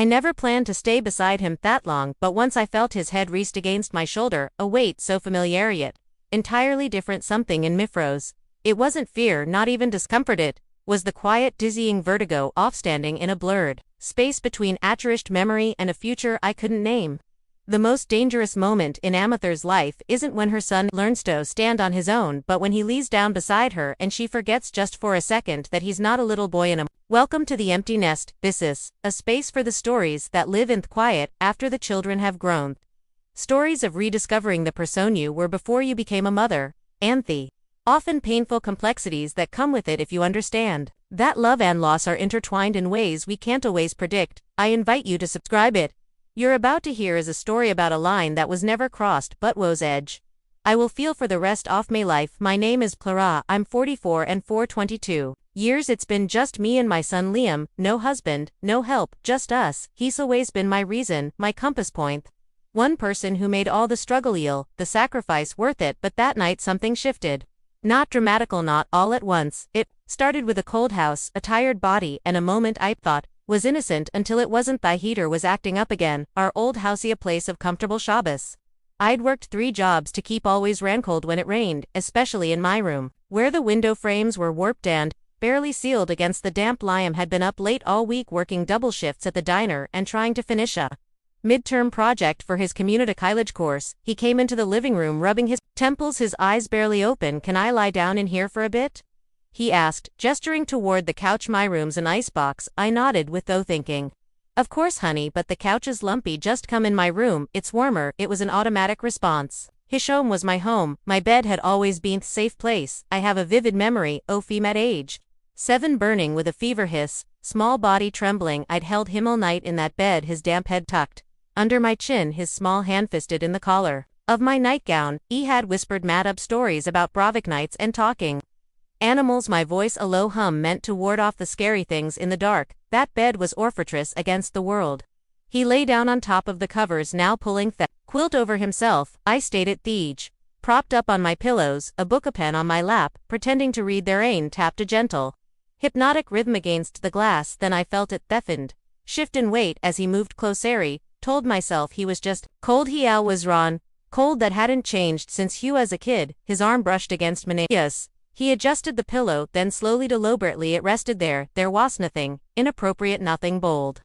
I never planned to stay beside him that long, but once I felt his head rest against my shoulder, a weight so familiar yet entirely different, something in me froze. It wasn't fear, not even discomfort, it was the quiet, dizzying vertigo of standing in a blurred space between a cherished memory and a future I couldn't name. The most dangerous moment in Amather's life isn't when her son learns to stand on his own, but when he lies down beside her and she forgets just for a second that he's not a little boy in a Welcome to the empty nest. This is a space for the stories that live in the quiet after the children have grown. Stories of rediscovering the person you were before you became a mother, and the often painful complexities that come with it if you understand that love and loss are intertwined in ways we can't always predict. I invite you to subscribe it. You're about to hear is a story about a line that was never crossed but was edge. I will feel for the rest of my life. My name is Clara, I'm 44 and for 22 years it's been just me and my son Liam, no husband, no help, just us. He's always been my reason, my compass point. One person who made all the struggle the sacrifice worth it, but that night something shifted. Not dramatical, not all at once. It started with a cold house, a tired body, and a moment I thought was innocent until it wasn't. The heater was acting up again, our old housey a place of comfortable Shabbos. I'd worked 3 jobs to keep always ran cold when it rained, especially in my room, where the window frames were warped and barely sealed against the damp. Liam had been up late all week working double shifts at the diner and trying to finish a midterm project for his community college course. He came into the living room rubbing his temples, his eyes barely open. Can I lie down in here for a bit? He asked, gesturing toward the couch. My room's an icebox. I nodded with though thinking. Of course honey, but the couch is lumpy. Just come in my room, it's warmer. It was an automatic response. His home was my home. My bed had always been a safe place. I have a vivid memory of him at age 7 burning with a fever, his small body trembling. I'd held him all night in that bed, his damp head tucked under my chin, his small hand fisted in the collar of my nightgown. He had whispered mad-up stories about Bravik nights and talking animals. My voice a low hum meant to ward off the scary things in the dark. That bed was our fortress against the world. He lay down on top of the covers, now pulling the quilt over himself. I stayed at the edge, propped up on my pillows, a book, a pen on my lap, pretending to read. Their rain tapped a gentle hypnotic rhythm against the glass. Then I felt it deafened shift in weight as he moved closer. Told myself he was just cold. He was Ron, cold that hadn't changed since Hugh as a kid. His arm brushed against mine. Yes. He adjusted the pillow, then slowly, deliberately it rested there. There was nothing inappropriate, nothing bold.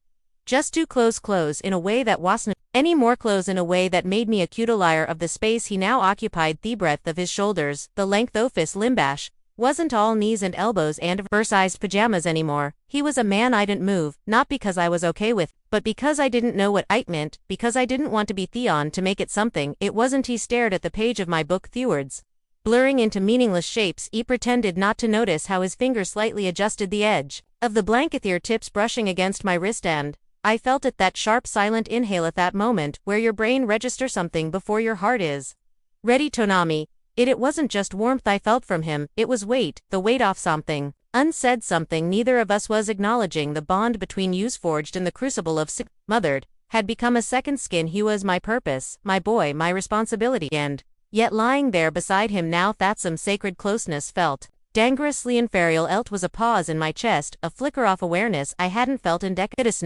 Just too close in a way that wasn't any more close, in a way that made me a cutilier of the space he now occupied. The breadth of his shoulders, the length of his limbash, wasn't all knees and elbows and oversized pajamas anymore. He was a man. I didn't move, not because I was okay with, but because I didn't know what it meant, because I didn't want to be Theon to make it something it wasn't. He stared at the page of my book, Thewards, blurring into meaningless shapes. He pretended not to notice how his fingers slightly adjusted the edge of the blanket, their tips brushing against my wrist, and I felt it, that sharp silent inhale at that moment where your brain registers something before your heart is ready. Tonami. It wasn't just warmth I felt from him, it was weight, the weight of something unsaid, something neither of us was acknowledging. The bond between us, forged in the crucible of mothered, had become a second skin. He was my purpose, my boy, my responsibility, and yet lying there beside him now, that some sacred closeness felt dangerously inferior. It was a pause in my chest, a flicker of awareness I hadn't felt in decades.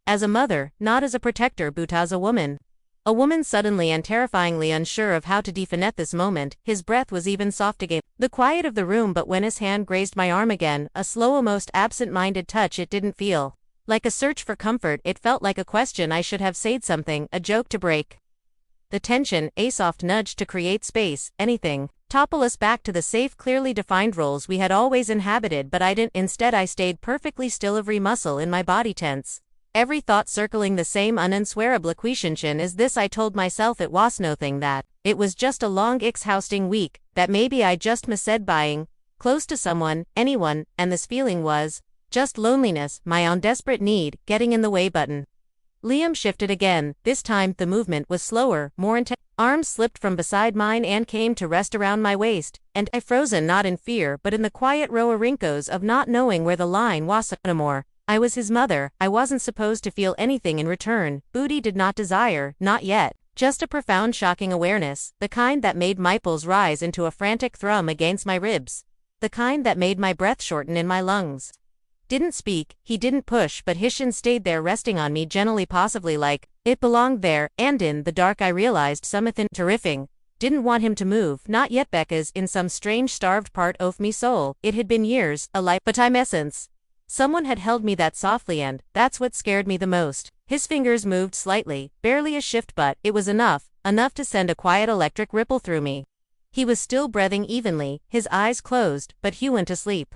As a mother, not as a protector, but as a woman. A woman suddenly and terrifyingly unsure of how to define at this moment. His breath was even soft again. The quiet of the room, but when his hand grazed my arm again, a slow, almost absent-minded touch, it didn't feel like a search for comfort. It felt like a question. I should have said something, a joke to break the tension, a soft nudge to create space, anything. Topple us back to the safe, clearly defined roles we had always inhabited, but I didn't. Instead I stayed perfectly still, every muscle in my body tense. Every thought circling the same unanswerable question as this. I told myself it was nothing, that it was just a long exhausting week, that maybe I just missaid buying close to someone, anyone, and this feeling was just loneliness, my own desperate need, getting in the way. Button. Liam shifted again. This time the movement was slower, more intense. Arms slipped from beside mine and came to rest around my waist, and I frozen, not in fear but in the quiet row of wrinkles of not knowing where the line was anymore. I was his mother. I wasn't supposed to feel anything in return. Booty did not desire, not yet. Just a profound, shocking awareness, the kind that made my pulse rise into a frantic thrum against my ribs, the kind that made my breath shorten in my lungs. Didn't speak, he didn't push, but his chin stayed there resting on me gently, possibly like it belonged there, and in the dark I realized something terrifying. Didn't want him to move, not yet, because in some strange starved part of me soul, it had been years, a lifetime essence. Someone had held me that softly, and that's what scared me the most. His fingers moved slightly, barely a shift, but it was enough to send a quiet electric ripple through me. He was still breathing evenly, his eyes closed, but he went to sleep.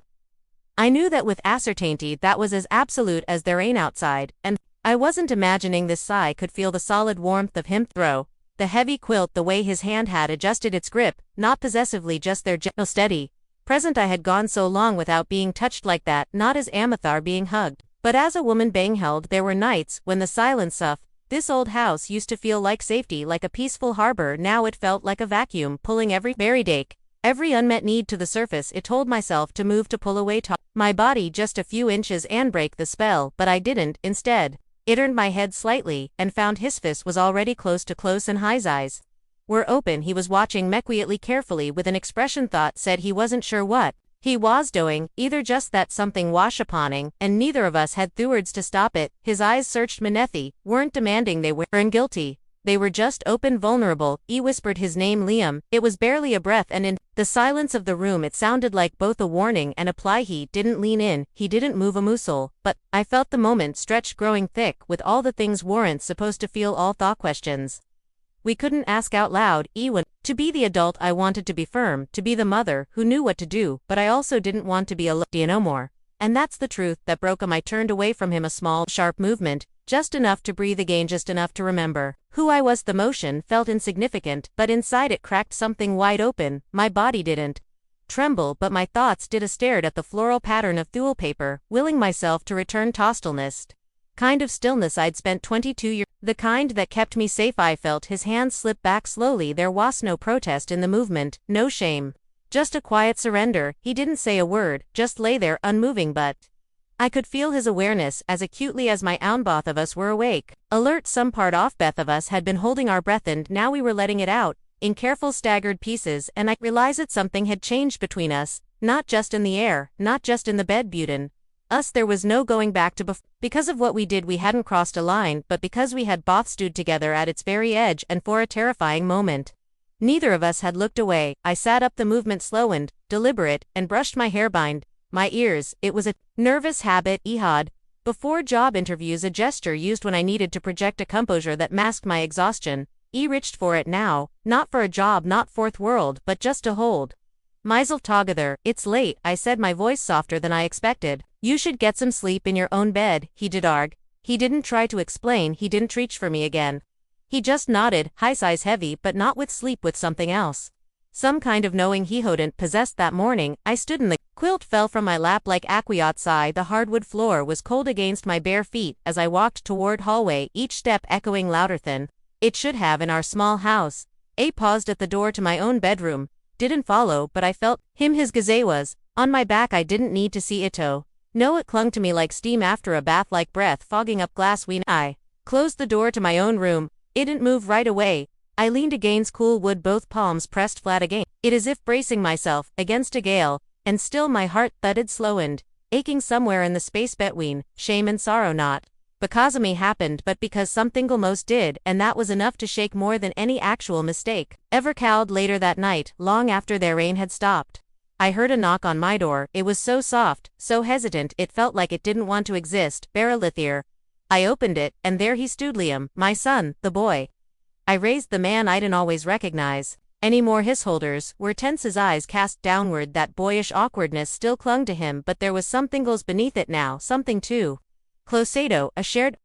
I knew that with certainty that was as absolute as the rain outside, and I wasn't imagining this. I could feel the solid warmth of him throw the heavy quilt, the way his hand had adjusted its grip, not possessively, just their gentle steady present. I had gone so long without being touched like that, not as Amathar being hugged, but as a woman being held. There were nights when the silence of this old house used to feel like safety, like a peaceful harbor. Now it felt like a vacuum, pulling every buried ache, every unmet need to the surface. It told myself to move, to pull away my body just a few inches and break the spell, but I didn't. Instead, it turned my head slightly, and found his fist was already close, and his eyes were open. He was watching me quietly, carefully, with an expression thought said he wasn't sure what he was doing, either just that something wash uponing, and neither of us had the words to stop it. His eyes searched Menethi, weren't demanding, they weren't guilty. They were just open, vulnerable. He whispered his name, Liam. It was barely a breath, and in the silence of the room it sounded like both a warning and a ply. He didn't lean in, he didn't move a muscle, but I felt the moment stretched, growing thick with all the things weren't supposed to feel, all thought questions we couldn't ask out loud. Ewan, to be the adult I wanted to be, firm, to be the mother who knew what to do, but I also didn't want to be alone. Do you know more? And that's the truth that broke him. I turned away from him, a small, sharp movement, just enough to breathe again, just enough to remember who I was. The motion felt insignificant, but inside it cracked something wide open. My body didn't tremble, but my thoughts did. I stared at the floral pattern of thuel paper, willing myself to return to stillness. Kind of stillness I'd spent 22 years, the kind that kept me safe. I felt his hands slip back slowly. There was no protest in the movement, no shame, just a quiet surrender. He didn't say a word, just lay there unmoving, but I could feel his awareness as acutely as my own. Both of us were awake, alert. Some part off. Both of us had been holding our breath, and now we were letting it out in careful, staggered pieces, and I realized that something had changed between us, not just in the air, not just in the bed. Buden us, there was no going back to before. Because of what we did, we hadn't crossed a line, but because we had both stood together at its very edge, and for a terrifying moment, neither of us had looked away. I sat up, the movement slow and deliberate, and brushed my hair behind my ears. It was a nervous habit, Ehad. Before job interviews, a gesture used when I needed to project a composure that masked my exhaustion. Reached for it now, not for a job, not fourth world, but just to hold myself together. It's late, I said, my voice softer than I expected. You should get some sleep in your own bed. He did arg. He didn't try to explain, he didn't reach for me again. He just nodded, his eyes heavy, but not with sleep, with something else. Some kind of knowing he hadn't possessed that morning. I stood in the quilt fell from my lap like aquiots. The hardwood floor was cold against my bare feet as I walked toward hallway, each step echoing louder than it should have in our small house. Paused at the door to my own bedroom. Didn't follow, but I felt him. His gaze was on my back. I didn't need to see it. No, it clung to me like steam after a bath, like breath fogging up glass. I closed the door to my own room. It didn't move right away. I leaned against cool wood, both palms pressed flat again, it as if bracing myself against a gale, and still my heart thudded slow and aching somewhere in the space between shame and sorrow, not because of me happened, but because something almost did, and that was enough to shake more than any actual mistake ever cowed. Later that night, long after their rain had stopped, I heard a knock on my door. It was so soft, so hesitant, it felt like it didn't want to exist. Baralithir. I opened it, and there he stood, Liam, my son, the boy. I raised the man I didn't always recognize anymore. His shoulders were tense, his eyes cast downward. That boyish awkwardness still clung to him, but there was something else beneath it now, something too close. A shared